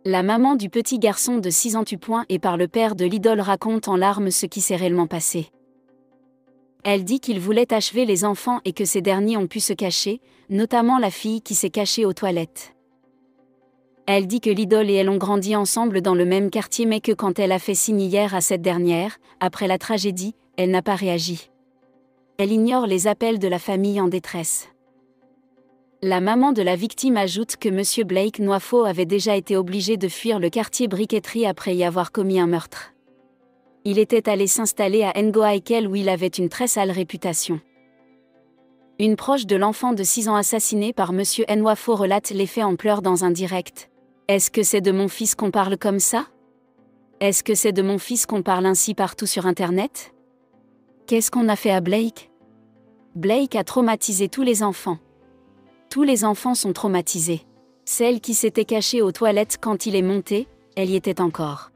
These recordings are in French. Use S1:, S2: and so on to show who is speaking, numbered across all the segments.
S1: La maman du petit garçon de 6 ans et par le père de l'idole raconte en larmes ce qui s'est réellement passé. Elle dit qu'il voulait achever les enfants et que ces derniers ont pu se cacher, notamment la fille qui s'est cachée aux toilettes. Elle dit que l'idole et elle ont grandi ensemble dans le même quartier mais que quand elle a fait signe hier à cette dernière, après la tragédie, elle n'a pas réagi. Elle ignore les appels de la famille en détresse. La maman de la victime ajoute que M. Blake Nwafo avait déjà été obligé de fuir le quartier Briqueterie après y avoir commis un meurtre. Il était allé s'installer à Ngo-Aikel où il avait une très sale réputation. Une proche de l'enfant de 6 ans assassiné par M. Nwafo relate les faits en pleurs dans un direct. « Est-ce que c'est de mon fils qu'on parle comme ça ? Est-ce que c'est de mon fils qu'on parle ainsi partout sur Internet ? Qu'est-ce qu'on a fait à Blake ? Blake a traumatisé tous les enfants. Tous les enfants sont traumatisés. Celle qui s'était cachée aux toilettes quand il est monté, elle y était encore.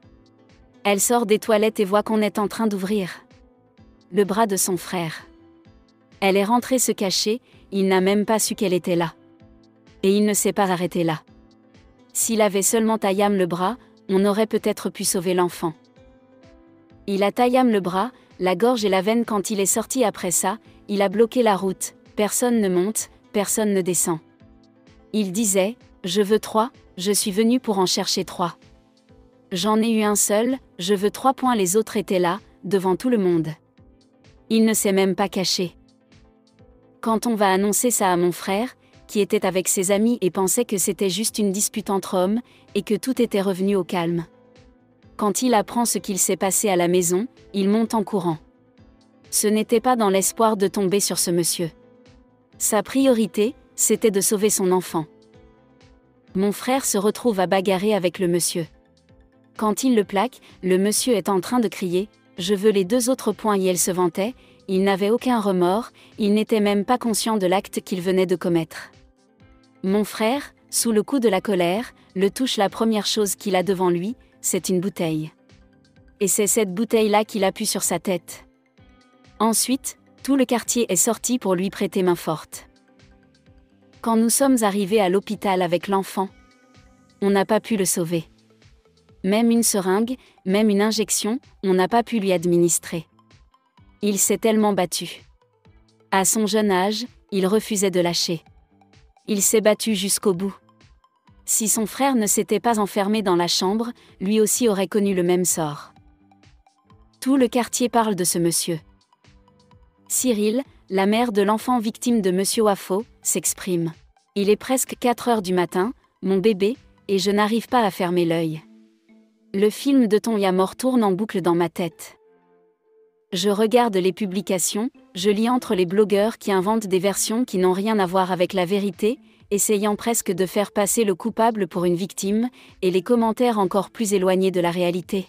S1: Elle sort des toilettes et voit qu'on est en train d'ouvrir le bras de son frère. Elle est rentrée se cacher, il n'a même pas su qu'elle était là. Et il ne s'est pas arrêté là. S'il avait seulement taillé le bras, on aurait peut-être pu sauver l'enfant. Il a taillé le bras, la gorge et la veine quand il est sorti après ça, il a bloqué la route, personne ne monte, personne ne descend. Il disait, « Je veux 3, je suis venu pour en chercher 3. J'en ai eu un seul, je veux 3 points. Les autres étaient là, devant tout le monde. » Il ne s'est même pas caché. Quand on va annoncer ça à mon frère, qui était avec ses amis et pensait que c'était juste une dispute entre hommes, et que tout était revenu au calme. Quand il apprend ce qu'il s'est passé à la maison, il monte en courant. Ce n'était pas dans l'espoir de tomber sur ce monsieur. Sa priorité, c'était de sauver son enfant. Mon frère se retrouve à bagarrer avec le monsieur. Quand il le plaque, le monsieur est en train de crier « Je veux les 2 autres points » et elle se vantait, il n'avait aucun remords, il n'était même pas conscient de l'acte qu'il venait de commettre. Mon frère, sous le coup de la colère, le touche. La première chose qu'il a devant lui, c'est une bouteille. Et c'est cette bouteille-là qu'il appuie sur sa tête. Ensuite, tout le quartier est sorti pour lui prêter main forte. Quand nous sommes arrivés à l'hôpital avec l'enfant, on n'a pas pu le sauver. Même une seringue, même une injection, on n'a pas pu lui administrer. Il s'est tellement battu. À son jeune âge, il refusait de lâcher. Il s'est battu jusqu'au bout. Si son frère ne s'était pas enfermé dans la chambre, lui aussi aurait connu le même sort. Tout le quartier parle de ce monsieur. Cyril, la mère de l'enfant victime de M. Nwafo, s'exprime. « Il est presque 4 heures du matin, mon bébé, et je n'arrive pas à fermer l'œil. Le film de Ton Yamor tourne en boucle dans ma tête. Je regarde les publications, je lis entre les blogueurs qui inventent des versions qui n'ont rien à voir avec la vérité, essayant presque de faire passer le coupable pour une victime, et les commentaires encore plus éloignés de la réalité.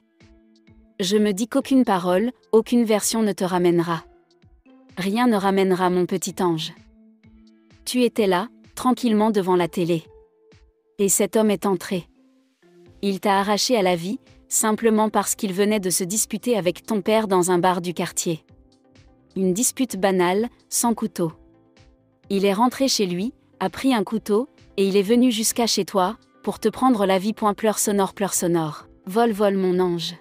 S1: Je me dis qu'aucune parole, aucune version ne te ramènera. Rien ne ramènera mon petit ange. Tu étais là, tranquillement devant la télé. Et cet homme est entré. Il t'a arraché à la vie, simplement parce qu'il venait de se disputer avec ton père dans un bar du quartier. Une dispute banale, sans couteau. Il est rentré chez lui, a pris un couteau, et il est venu jusqu'à chez toi, pour te prendre la vie. Pleurs sonores. Vole mon ange.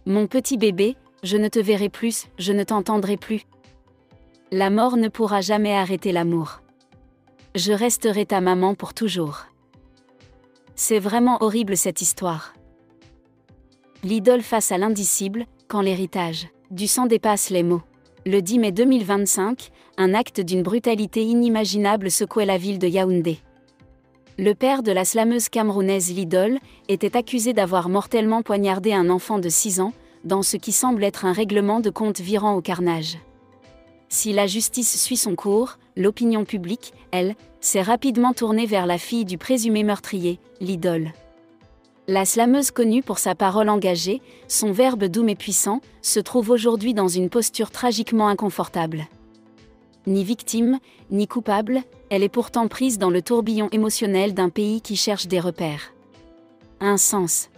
S1: Mon petit bébé, je ne te verrai plus, je ne t'entendrai plus. La mort ne pourra jamais arrêter l'amour. Je resterai ta maman pour toujours. C'est vraiment horrible cette histoire. L'idole face à l'indicible, quand l'héritage du sang dépasse les mots. Le 10 mai 2025, un acte d'une brutalité inimaginable secouait la ville de Yaoundé. Le père de la slameuse camerounaise Lidol était accusé d'avoir mortellement poignardé un enfant de 6 ans, dans ce qui semble être un règlement de compte virant au carnage. Si la justice suit son cours, l'opinion publique, elle, s'est rapidement tournée vers la fille du présumé meurtrier, Lidol. La slameuse connue pour sa parole engagée, son verbe doux mais puissant, se trouve aujourd'hui dans une posture tragiquement inconfortable. Ni victime, ni coupable, elle est pourtant prise dans le tourbillon émotionnel d'un pays qui cherche des repères. Un sens.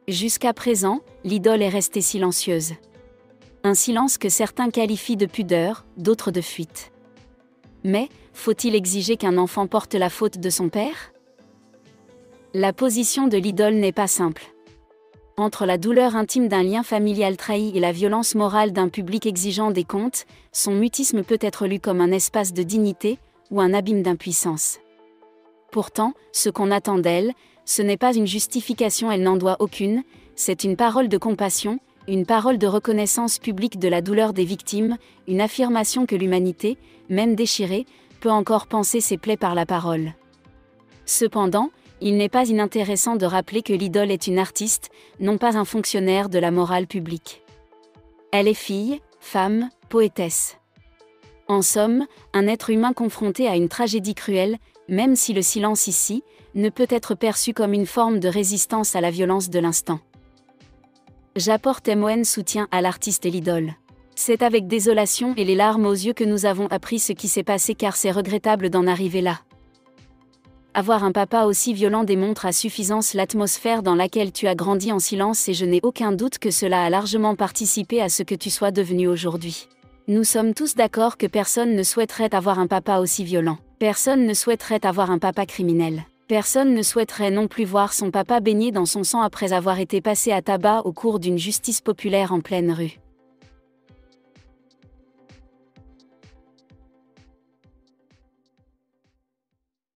S1: Jusqu'à présent, l'idole est restée silencieuse. Un silence que certains qualifient de pudeur, d'autres de fuite. Mais, faut-il exiger qu'un enfant porte la faute de son père ? La position de l'idole n'est pas simple. Entre la douleur intime d'un lien familial trahi et la violence morale d'un public exigeant des comptes, son mutisme peut être lu comme un espace de dignité ou un abîme d'impuissance. Pourtant, ce qu'on attend d'elle, ce n'est pas une justification, elle n'en doit aucune, c'est une parole de compassion, une parole de reconnaissance publique de la douleur des victimes, une affirmation que l'humanité, même déchirée, peut encore panser ses plaies par la parole. Cependant, il n'est pas inintéressant de rappeler que l'idole est une artiste, non pas un fonctionnaire de la morale publique. Elle est fille, femme, poétesse. En somme, un être humain confronté à une tragédie cruelle, même si le silence ici, ne peut être perçu comme une forme de résistance à la violence de l'instant. J'apporte MON soutien à l'artiste et l'idole. C'est avec désolation et les larmes aux yeux que nous avons appris ce qui s'est passé car c'est regrettable d'en arriver là. Avoir un papa aussi violent démontre à suffisance l'atmosphère dans laquelle tu as grandi en silence et je n'ai aucun doute que cela a largement participé à ce que tu sois devenu aujourd'hui. Nous sommes tous d'accord que personne ne souhaiterait avoir un papa aussi violent. Personne ne souhaiterait avoir un papa criminel. Personne ne souhaiterait non plus voir son papa baigné dans son sang après avoir été passé à tabac au cours d'une justice populaire en pleine rue.